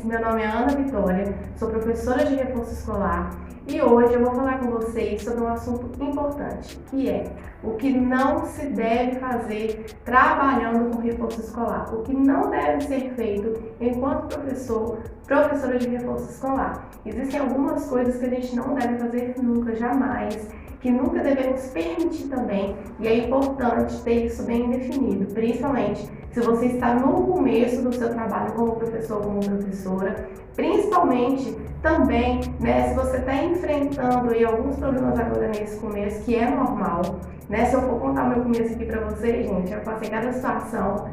meu nome é Ana Vitória, sou professora de reforço escolar e hoje eu vou falar com vocês sobre um assunto importante, que é o que não se deve fazer trabalhando com reforço escolar, o que não deve ser feito enquanto professora de reforço escolar. Existem algumas coisas que a gente não deve fazer nunca, jamais, que nunca devemos permitir também, e é importante ter isso bem definido, principalmente se você está no começo do seu trabalho como professor ou como professora, principalmente também, se você está enfrentando aí alguns problemas agora nesse começo, que é normal, se eu for contar o meu começo aqui para vocês, gente, eu passei cada situação,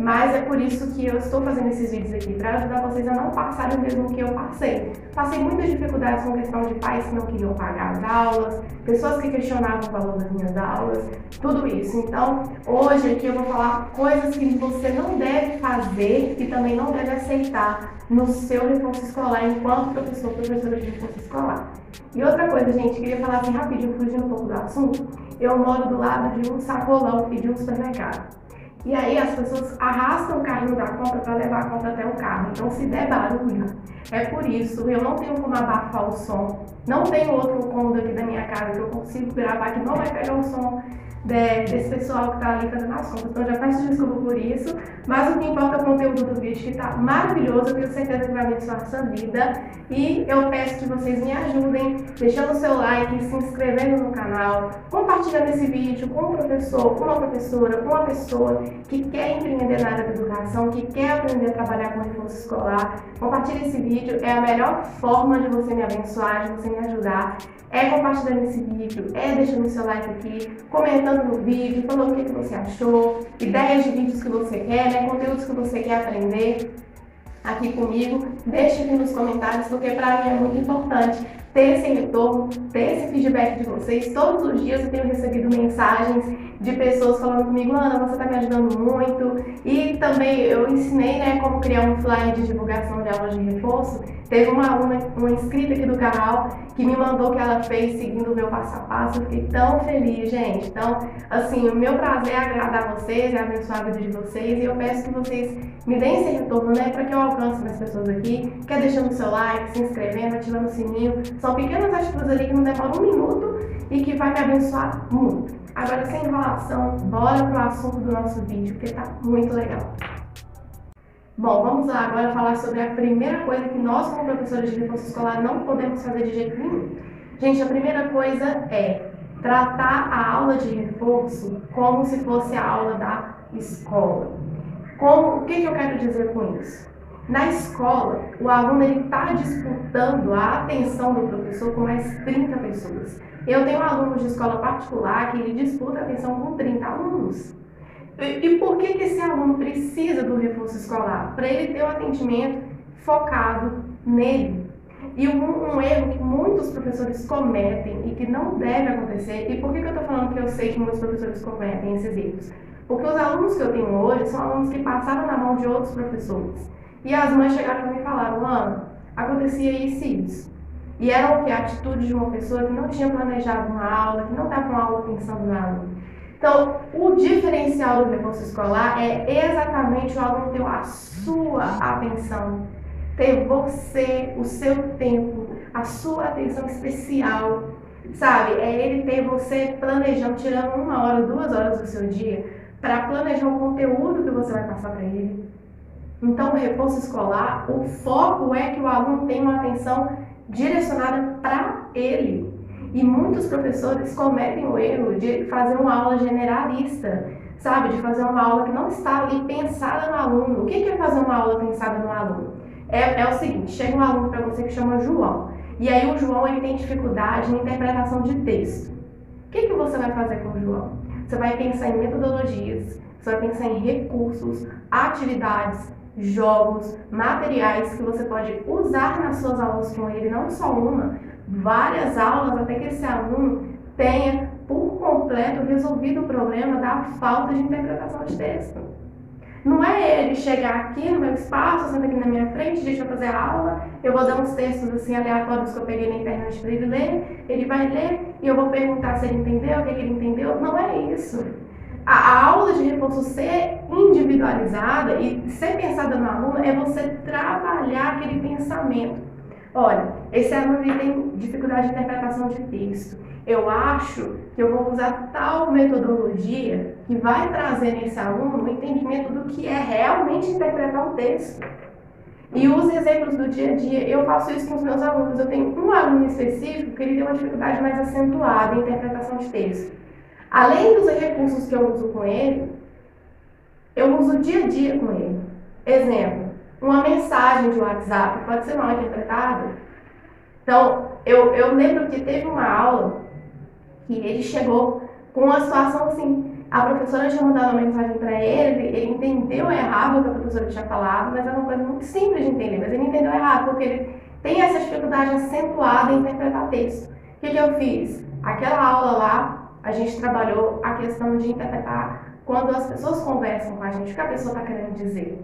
mas é por isso que eu estou fazendo esses vídeos aqui, para ajudar vocês a não passarem o mesmo que eu passei. Passei muitas dificuldades com questão de pais que não queriam pagar as aulas, pessoas que questionavam o valor das minhas aulas, tudo isso. Então, hoje aqui eu vou falar coisas que você não deve fazer e também não deve aceitar no seu reforço escolar enquanto professora de reforço escolar. E outra coisa, gente, queria falar assim rapidinho, fugindo um pouco do assunto. Eu moro do lado de um sacolão e de um supermercado. E aí as pessoas arrastam o carrinho da compra para levar a compra até o carro. Então se der barulho, é por isso. Eu não tenho como abafar o som. Não tenho outro cômodo aqui da minha casa que eu consigo gravar que não vai pegar o som desse pessoal que está ali fazendo as compras. Então já peço desculpa por isso. Mas o que importa é o conteúdo do vídeo, que está maravilhoso. Eu tenho certeza que vai abençoar a sua vida. E eu peço que vocês me ajudem deixando o seu like, se inscrevendo no canal, compartilhando esse vídeo com um professor, com uma professora, com uma pessoa que quer empreender na área da educação, que quer aprender a trabalhar com reforço escolar. Compartilhe esse vídeo, é a melhor forma de você me abençoar, de você me ajudar. É compartilhando esse vídeo, é deixando o seu like aqui, comentando no vídeo, falando o que você achou, ideias de vídeos que você quer, conteúdos que você quer aprender aqui comigo. Deixe aqui nos comentários, porque para mim é muito importante ter esse retorno, ter esse feedback de vocês. Todos os dias eu tenho recebido mensagens de pessoas falando comigo: Ana, você está me ajudando muito. E também eu ensinei como criar um flyer de divulgação de aulas de reforço. Teve uma aluna, uma inscrita aqui do canal, que me mandou que ela fez seguindo o meu passo a passo. Eu fiquei tão feliz, gente. Então, assim, o meu prazer é agradar vocês, é abençoar a vida de vocês. E eu peço que vocês me deem esse retorno, para que eu alcance mais pessoas aqui. Quer deixando o seu like, se inscrevendo, ativando o sininho. São pequenas atitudes ali que não demoram um minuto e que vai me abençoar muito. Agora, sem enrolação, bora pro assunto do nosso vídeo, porque tá muito legal. Bom, vamos lá agora falar sobre a primeira coisa que nós, como professores de reforço escolar, não podemos fazer de jeito nenhum. Gente, a primeira coisa é tratar a aula de reforço como se fosse a aula da escola. O que eu quero dizer com isso? Na escola, o aluno está disputando a atenção do professor com mais 30 pessoas. Eu tenho alunos de escola particular que ele disputa a atenção com 30 alunos. E por que esse aluno precisa do reforço escolar? Para ele ter um atendimento focado nele. E um erro que muitos professores cometem e que não deve acontecer, e por que eu estou falando que eu sei que muitos professores cometem esses erros? Porque os alunos que eu tenho hoje são alunos que passaram na mão de outros professores. E as mães chegaram para mim e falaram: Ana, acontecia isso e isso. E era o que? A atitude de uma pessoa que não tinha planejado uma aula, que não estava com a aula pensando na aula. Então, o diferencial do reforço escolar é exatamente o aluno ter a sua atenção, ter você, o seu tempo, a sua atenção especial, sabe? É ele ter você planejando, tirando 1 hora, 2 horas do seu dia para planejar o conteúdo que você vai passar para ele. Então, o reforço escolar, o foco é que o aluno tenha uma atenção direcionada para ele. E muitos professores cometem o erro de fazer uma aula generalista, sabe? De fazer uma aula que não está ali pensada no aluno. O que é fazer uma aula pensada no aluno? É o seguinte: chega um aluno para você que chama João, e aí o João ele tem dificuldade em interpretação de texto. O que você vai fazer com o João? Você vai pensar em metodologias, você vai pensar em recursos, atividades, jogos, materiais que você pode usar nas suas aulas com ele, não só uma, várias aulas, até que esse aluno tenha por completo resolvido o problema da falta de interpretação de texto. Não é ele chegar aqui no meu espaço, senta aqui na minha frente, deixa eu fazer a aula, eu vou dar uns textos assim aleatórios que eu peguei na internet para ele ler vai ler e eu vou perguntar se ele entendeu, o que ele entendeu. Não é isso. A aula de reforço ser individualizada e ser pensada no aluno é você trabalhar aquele pensamento. Olha, esse aluno ele tem dificuldade de interpretação de texto. Eu acho que eu vou usar tal metodologia que vai trazer nesse aluno o entendimento do que é realmente interpretar um texto. E os exemplos do dia a dia, eu faço isso com os meus alunos. Eu tenho um aluno específico que ele tem uma dificuldade mais acentuada em interpretação de texto. Além dos recursos que eu uso com ele, eu uso dia a dia com ele. Exemplo, uma mensagem de WhatsApp pode ser mal interpretada. Então, eu lembro que teve uma aula que ele chegou com uma situação assim, a professora tinha mandado uma mensagem para ele entendeu errado o que a professora tinha falado, mas era uma coisa muito simples de entender, mas ele entendeu errado, porque ele tem essa dificuldade acentuada em interpretar texto. O que eu fiz? Aquela aula lá, a gente trabalhou a questão de interpretar quando as pessoas conversam com a gente, o que a pessoa está querendo dizer,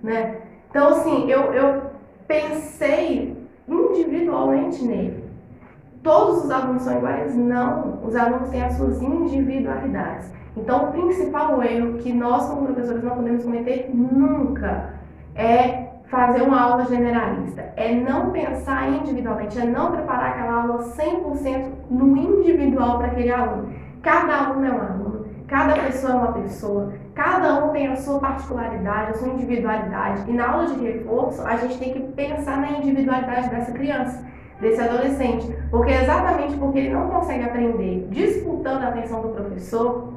né? Então, assim, eu pensei individualmente nele. Todos os alunos são iguais? Não. Os alunos têm as suas individualidades. Então, o principal erro que nós, como professores, não podemos cometer nunca é fazer uma aula generalista. É não pensar individualmente, é não preparar aquela aula 100% no individual para aquele aluno. Cada aluno é um aluno, cada pessoa é uma pessoa, cada um tem a sua particularidade, a sua individualidade. E na aula de reforço, a gente tem que pensar na individualidade dessa criança, desse adolescente, porque é exatamente porque ele não consegue aprender disputando a atenção do professor,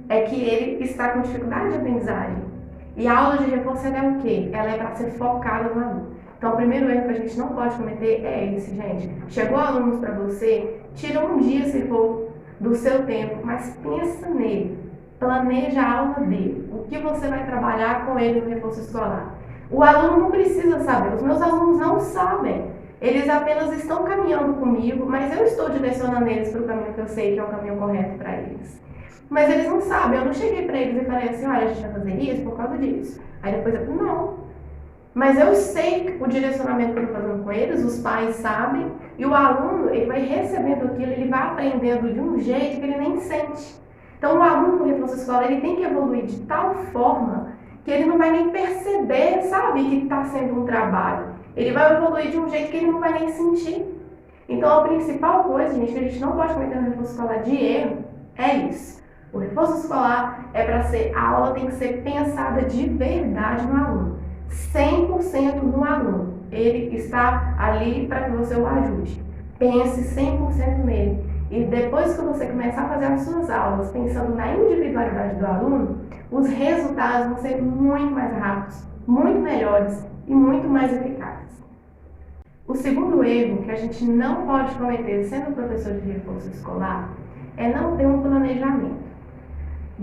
é que ele está com dificuldade de aprendizagem. E a aula de reforço é o quê? Ela é para ser focada no aluno. Então, o primeiro erro que a gente não pode cometer é esse, gente. Chegou alunos para você, tira um dia, se for, do seu tempo, mas pensa nele. Planeja a aula dele. O que você vai trabalhar com ele no reforço escolar. O aluno não precisa saber. Os meus alunos não sabem. Eles apenas estão caminhando comigo, mas eu estou direcionando eles para o caminho que eu sei que é o caminho correto para eles. Mas eles não sabem, eu não cheguei para eles e falei assim, olha, a gente vai fazer isso por causa disso. Aí depois eu falei, não. Mas eu sei o direcionamento que eu estou fazendo com eles, os pais sabem, e o aluno, ele vai recebendo aquilo, ele vai aprendendo de um jeito que ele nem sente. Então o aluno no reforço escolar, ele tem que evoluir de tal forma que ele não vai nem perceber, sabe, que está sendo um trabalho. Ele vai evoluir de um jeito que ele não vai nem sentir. Então a principal coisa, gente, que a gente não pode cometer no reforço escolar de erro, é isso. O reforço escolar é para ser, a aula tem que ser pensada de verdade no aluno, 100% no aluno. Ele está ali para que você o ajude. Pense 100% nele. E depois que você começar a fazer as suas aulas pensando na individualidade do aluno, os resultados vão ser muito mais rápidos, muito melhores e muito mais eficazes. O segundo erro que a gente não pode cometer sendo professor de reforço escolar é não ter um planejamento.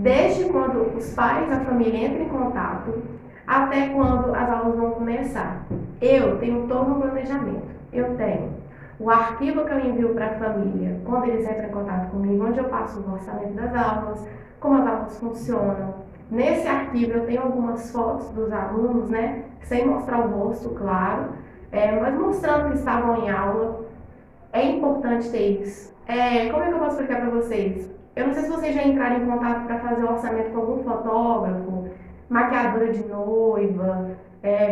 Desde quando os pais, a família entram em contato, até quando as aulas vão começar. Eu tenho todo um planejamento. Eu tenho o arquivo que eu envio para a família, quando eles entram em contato comigo, onde eu passo o orçamento das aulas, como as aulas funcionam. Nesse arquivo eu tenho algumas fotos dos alunos, né, sem mostrar o rosto, claro, mas mostrando que estavam em aula. É importante ter isso. Como é que eu posso explicar para vocês? Eu não sei se vocês já entraram em contato para fazer o orçamento com algum fotógrafo, maquiadora de noiva,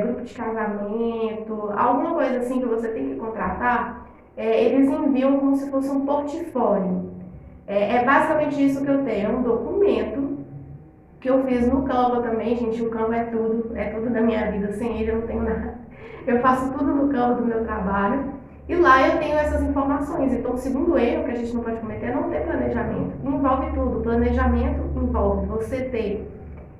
grupo de casamento, alguma coisa assim que você tem que contratar, eles enviam como se fosse um portfólio. É basicamente isso que eu tenho, é um documento que eu fiz no Canva também, gente. O Canva é tudo da minha vida, sem ele eu não tenho nada. Eu faço tudo no Canva do meu trabalho. E lá eu tenho essas informações. Então, o segundo erro que a gente não pode cometer é não ter planejamento. Envolve tudo. Planejamento envolve você ter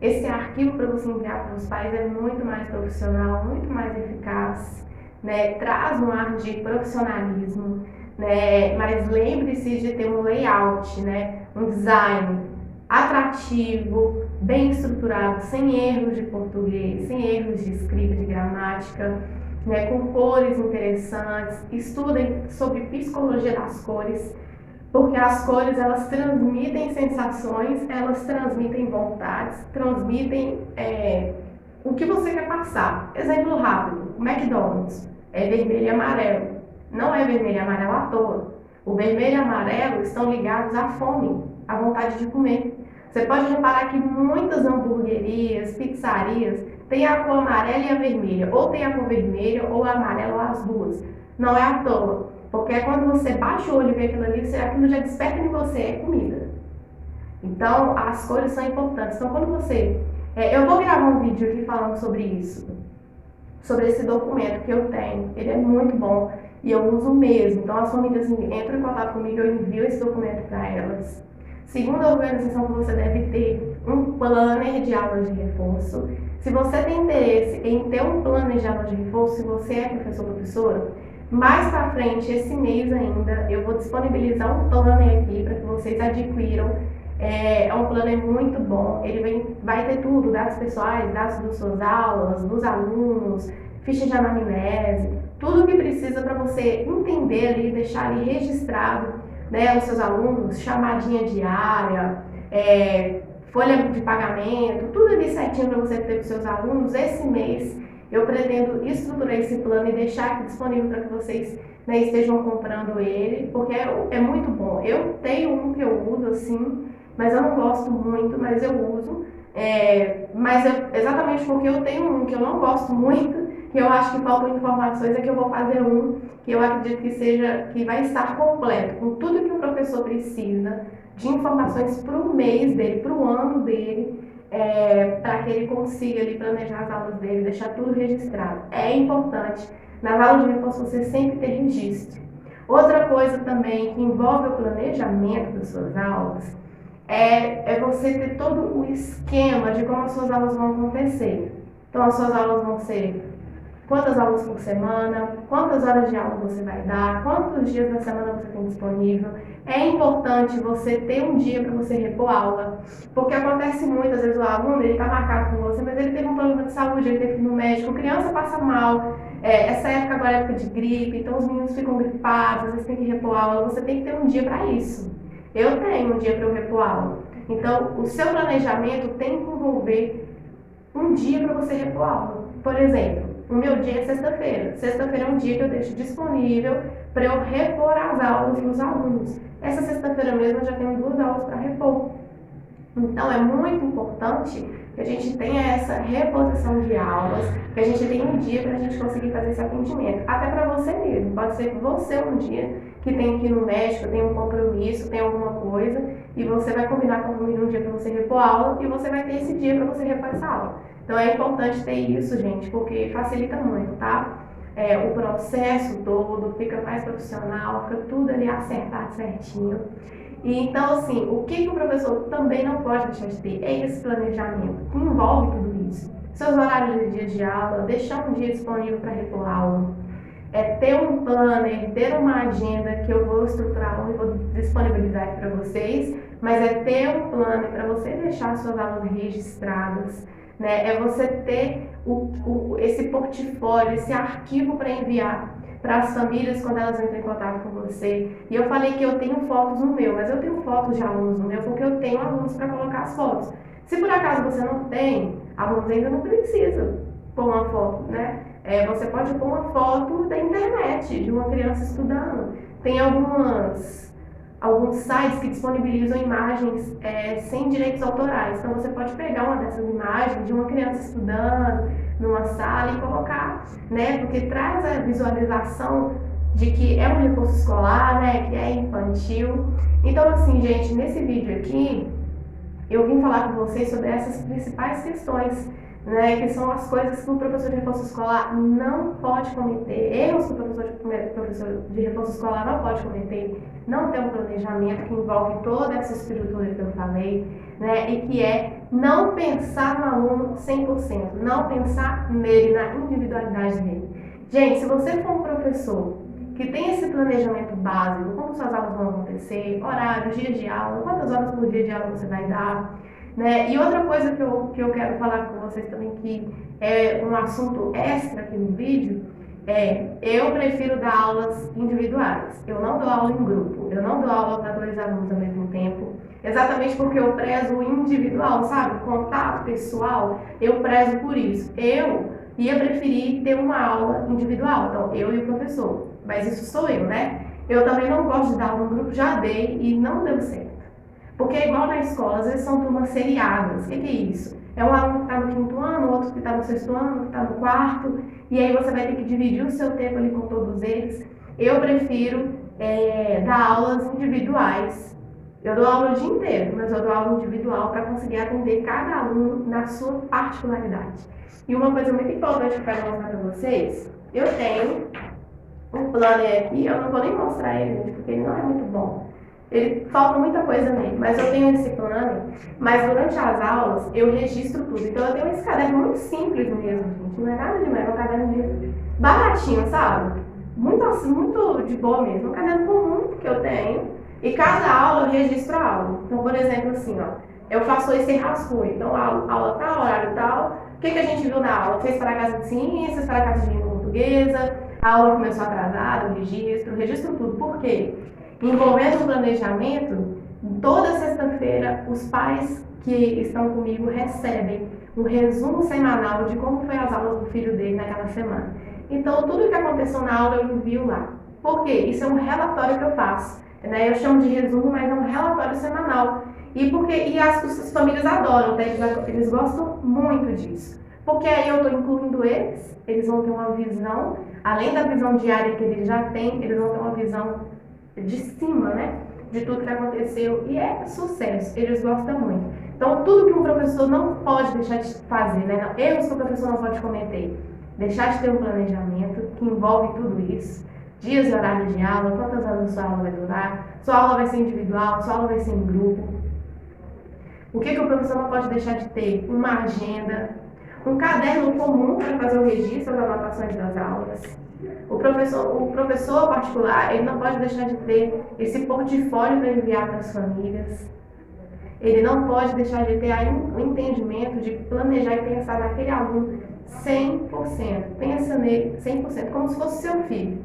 esse arquivo para você enviar para os pais, é muito mais profissional, muito mais eficaz, né? Traz um ar de profissionalismo, né? Mas lembre-se de ter um layout, né? Um design atrativo, bem estruturado, sem erros de português, sem erros de escrita, de gramática, né, com cores interessantes. Estudem sobre psicologia das cores, porque as cores elas transmitem sensações, elas transmitem vontades, transmitem o que você quer passar. Exemplo rápido, o McDonald's é vermelho e amarelo, não é vermelho e amarelo à toa. O vermelho e amarelo estão ligados à fome, à vontade de comer. Você pode reparar que muitas hamburguerias, pizzarias, tem a cor amarela e a vermelha, ou tem a cor vermelha ou a amarela ou as duas. Não é à toa, porque quando você baixa o olho e vê aquilo ali, aquilo já desperta em você, é comida. Então, as cores são importantes. Então, quando você... eu vou gravar um vídeo aqui falando sobre isso, sobre esse documento que eu tenho. Ele é muito bom e eu uso mesmo. Então, as famílias entram em contato comigo, eu envio esse documento para elas. Segunda organização que você deve ter um planner de aulas de reforço. Se você tem interesse em ter um planner de aulas de reforço, se você é professor ou professora, mais para frente, esse mês ainda, eu vou disponibilizar um planner aqui para que vocês adquiram. É um planner muito bom, ele vai ter tudo, dados pessoais, dados das suas aulas, dos alunos, ficha de anamnese, tudo que precisa para você entender ali, deixar ali registrado, né, os seus alunos, chamadinha diária, folha de pagamento, tudo ali certinho para você ter para os seus alunos. Esse mês eu pretendo estruturar esse plano e deixar aqui disponível para que vocês, né, estejam comprando ele, porque é muito bom. Eu tenho um que eu uso assim, mas eu não gosto muito, mas eu uso. Exatamente porque eu tenho um que eu não gosto muito, que eu acho que faltam informações, é que eu vou fazer um que eu acredito que vai estar completo, com tudo que o professor precisa, de informações para o mês dele, para o ano dele, para que ele consiga ali planejar as aulas dele, deixar tudo registrado. É importante, nas aulas de reforço, você sempre ter registro. Outra coisa também que envolve o planejamento das suas aulas é você ter todo o esquema de como as suas aulas vão acontecer. Então, as suas aulas vão ser quantas aulas por semana, quantas horas de aula você vai dar, quantos dias da semana você tem disponível. É importante você ter um dia para você repor aula, porque acontece muitas vezes o aluno, ele está marcado com você, mas ele teve um problema de saúde, ele teve que ir no médico, criança passa mal, essa época agora é época de gripe, então os meninos ficam gripados, às vezes tem que repor aula, você tem que ter um dia para isso. Eu tenho um dia para eu repor aula. Então, o seu planejamento tem que envolver um dia para você repor aula. Por exemplo, o meu dia é sexta-feira. Sexta-feira é um dia que eu deixo disponível para eu repor as aulas dos alunos. Essa sexta-feira mesmo eu já tenho 2 aulas para repor. Então, é muito importante que a gente tenha essa reposição de aulas, que a gente tenha um dia para a gente conseguir fazer esse atendimento. Até para você mesmo. Pode ser que você um dia que tem que ir no médico, tem um compromisso, tem alguma coisa, e você vai combinar com a família um dia para você repor a aula, e você vai ter esse dia para você repor essa aula. Então é importante ter isso, gente, porque facilita muito, tá? O processo todo fica mais profissional, fica tudo ali acertado certinho. E então, assim, o que o professor também não pode deixar de ter é esse planejamento, que envolve tudo isso. Seus horários de dia de aula, deixar um dia disponível para repor aula, ter um planner, ter uma agenda que eu vou estruturar e vou disponibilizar aqui para vocês, mas é ter um planner para você deixar suas aulas registradas, né? É você ter esse portfólio, esse arquivo para enviar para as famílias quando elas entram em contato com você. E eu falei que eu tenho fotos no meu, mas eu tenho fotos de alunos no meu porque eu tenho alunos para colocar as fotos. Se por acaso você não tem, alunos ainda não precisa pôr uma foto, né? Você pode pôr uma foto da internet de uma criança estudando. Tem alguns sites que disponibilizam imagens sem direitos autorais. Então você pode pegar uma dessas imagens de uma criança estudando numa sala e colocar, né? Porque traz a visualização de que é um reforço escolar, né? Que é infantil. Então, assim, gente, nesse vídeo aqui, eu vim falar com vocês sobre essas principais questões, né, que são as coisas que o professor de reforço escolar não pode cometer, erros que o professor de reforço escolar não pode cometer, não ter um planejamento que envolve toda essa estrutura que eu falei, né, e que é não pensar no aluno 100%, não pensar nele, na individualidade dele. Gente, se você for um professor que tem esse planejamento básico, como suas aulas vão acontecer, horário, dia de aula, quantas horas por dia de aula você vai dar, né? E outra coisa que eu quero falar com vocês também, que é um assunto extra aqui no vídeo, eu prefiro dar aulas individuais. Eu não dou aula em grupo, eu não dou aula para 2 alunos ao mesmo tempo, exatamente porque eu prezo o individual, sabe? Contato pessoal, eu prezo por isso. Eu ia preferir ter uma aula individual, então eu e o professor, mas isso sou eu, né? Eu também não gosto de dar aula em grupo, já dei e não deu certo. Porque é igual na escola, às vezes são turmas seriadas. O que é isso? É um aluno que está no quinto ano, outro que está no sexto ano, que está no quarto, e aí você vai ter que dividir o seu tempo ali com todos eles. Eu prefiro dar aulas individuais. Eu dou aula o dia inteiro, mas eu dou aula individual para conseguir atender cada aluno na sua particularidade. E uma coisa muito importante que eu quero mostrar para vocês, eu tenho um planner aqui, eu não vou nem mostrar ele, gente, porque ele não é muito bom. Ele falta muita coisa nele, mas eu tenho esse planner, mas durante as aulas eu registro tudo. Então eu tenho esse caderno muito simples mesmo, gente, não é nada demais, é um caderno de baratinho, sabe? Muito assim, muito de boa mesmo, um caderno comum que eu tenho, e cada aula eu registro a aula. Então, por exemplo, assim, ó, eu faço esse rascunho, então aula tal, horário tal, o que a gente viu na aula? Fez para a casa de ciências, para a casa de língua portuguesa, a aula começou atrasada, eu registro tudo. Por quê? Envolvendo o planejamento, toda sexta-feira os pais que estão comigo recebem um resumo semanal de como foi as aulas do filho dele naquela semana. Então, tudo que aconteceu na aula eu envio lá. Por quê? Isso é um relatório que eu faço. Né? Eu chamo de resumo, mas é um relatório semanal. E as famílias adoram, né? Eles gostam muito disso. Porque aí eu estou incluindo eles vão ter uma visão, além da visão diária que eles já têm, eles vão ter uma visão de cima, né? De tudo que aconteceu. E é sucesso, eles gostam muito. Então, tudo que um professor não pode deixar de fazer, né? Erros que o professor não pode cometer. Deixar de ter um planejamento que envolve tudo isso. Dias e horários de aula, quantas horas sua aula vai durar, sua aula vai ser individual, sua aula vai ser em grupo. O que o professor não pode deixar de ter? Uma agenda, um caderno comum para fazer o registro das anotações das aulas. O professor particular, ele não pode deixar de ter esse portfólio para enviar para as famílias. Ele não pode deixar de ter o entendimento de planejar e pensar naquele aluno 100%. Pensa nele 100%, como se fosse seu filho.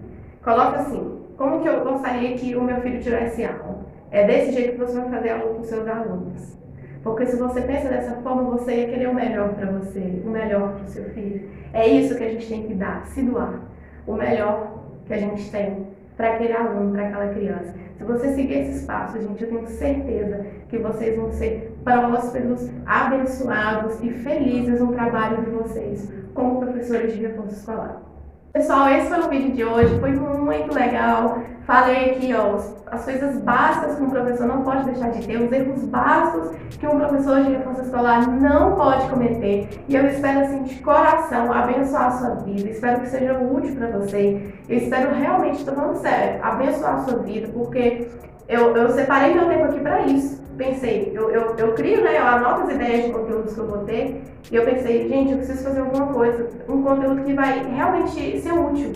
Coloca assim, como que eu gostaria que o meu filho tivesse aula? É desse jeito que você vai fazer aula com seus alunos. Porque se você pensa dessa forma, você ia querer o melhor para você, o melhor para o seu filho. É isso que a gente tem que dar, se doar. O melhor que a gente tem para aquele aluno, para aquela criança. Se você seguir esses passos, gente, eu tenho certeza que vocês vão ser prósperos, abençoados e felizes no trabalho de vocês como professores de reforço escolar. Pessoal, esse foi o vídeo de hoje, foi muito legal. Falei aqui, ó, as coisas básicas que um professor não pode deixar de ter, os erros básicos que um professor de reforço escolar não pode cometer. E eu espero, assim, de coração, abençoar a sua vida. Espero que seja útil para você. Eu espero realmente, estou falando sério, abençoar a sua vida, porque eu separei meu tempo aqui para isso. Pensei, eu crio, né, eu anoto as ideias de conteúdos que eu vou ter, e eu pensei, gente, eu preciso fazer alguma coisa, um conteúdo que vai realmente ser útil.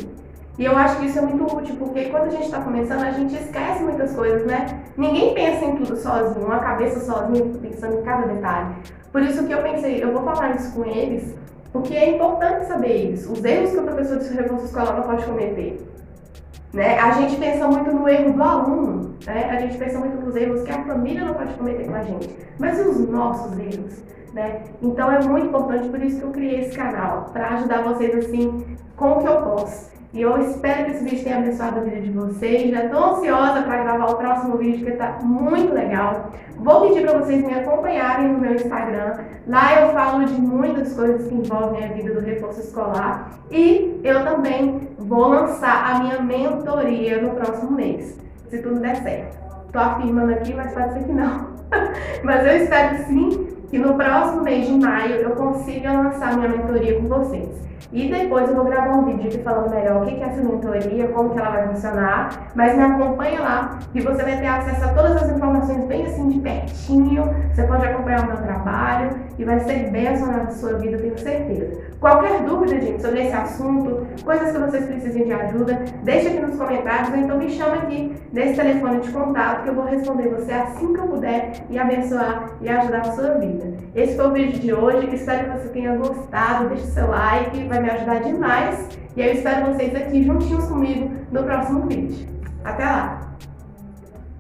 E eu acho que isso é muito útil, porque quando a gente está começando, a gente esquece muitas coisas, né? Ninguém pensa em tudo sozinho, uma cabeça sozinha, pensando em cada detalhe. Por isso que eu pensei, eu vou falar isso com eles, porque é importante saber isso, os erros que o professor de reforço escolar não pode cometer. Né? A gente pensa muito no erro do aluno, né? A gente pensa muito nos erros que a família não pode cometer com a gente, mas e os nossos erros? Né? Então é muito importante, por isso que eu criei esse canal, para ajudar vocês assim, com o que eu posso. E eu espero que esse vídeo tenha abençoado a vida de vocês. Já estou ansiosa para gravar o próximo vídeo, que está muito legal. Vou pedir para vocês me acompanharem no meu Instagram. Lá eu falo de muitas coisas que envolvem a vida do reforço escolar. E eu também vou lançar a minha mentoria no próximo mês, se tudo der certo. Estou afirmando aqui, mas pode ser que não. Mas eu espero sim que no próximo mês de maio eu consiga lançar minha mentoria com vocês. E depois eu vou gravar um vídeo aqui falando melhor o que é essa mentoria, como que ela vai funcionar, mas me acompanha lá e você vai ter acesso a todas as informações bem assim de pertinho. Você pode acompanhar o meu trabalho e vai ser bênção na sua vida, eu tenho certeza. Qualquer dúvida, gente, sobre esse assunto, coisas que vocês precisem de ajuda, deixa aqui nos comentários ou então me chama aqui nesse telefone de contato que eu vou responder você assim que eu puder e abençoar e ajudar a sua vida. Esse foi o vídeo de hoje, espero que você tenha gostado, deixe seu like, vai me ajudar demais e eu espero vocês aqui juntinhos comigo no próximo vídeo. Até lá!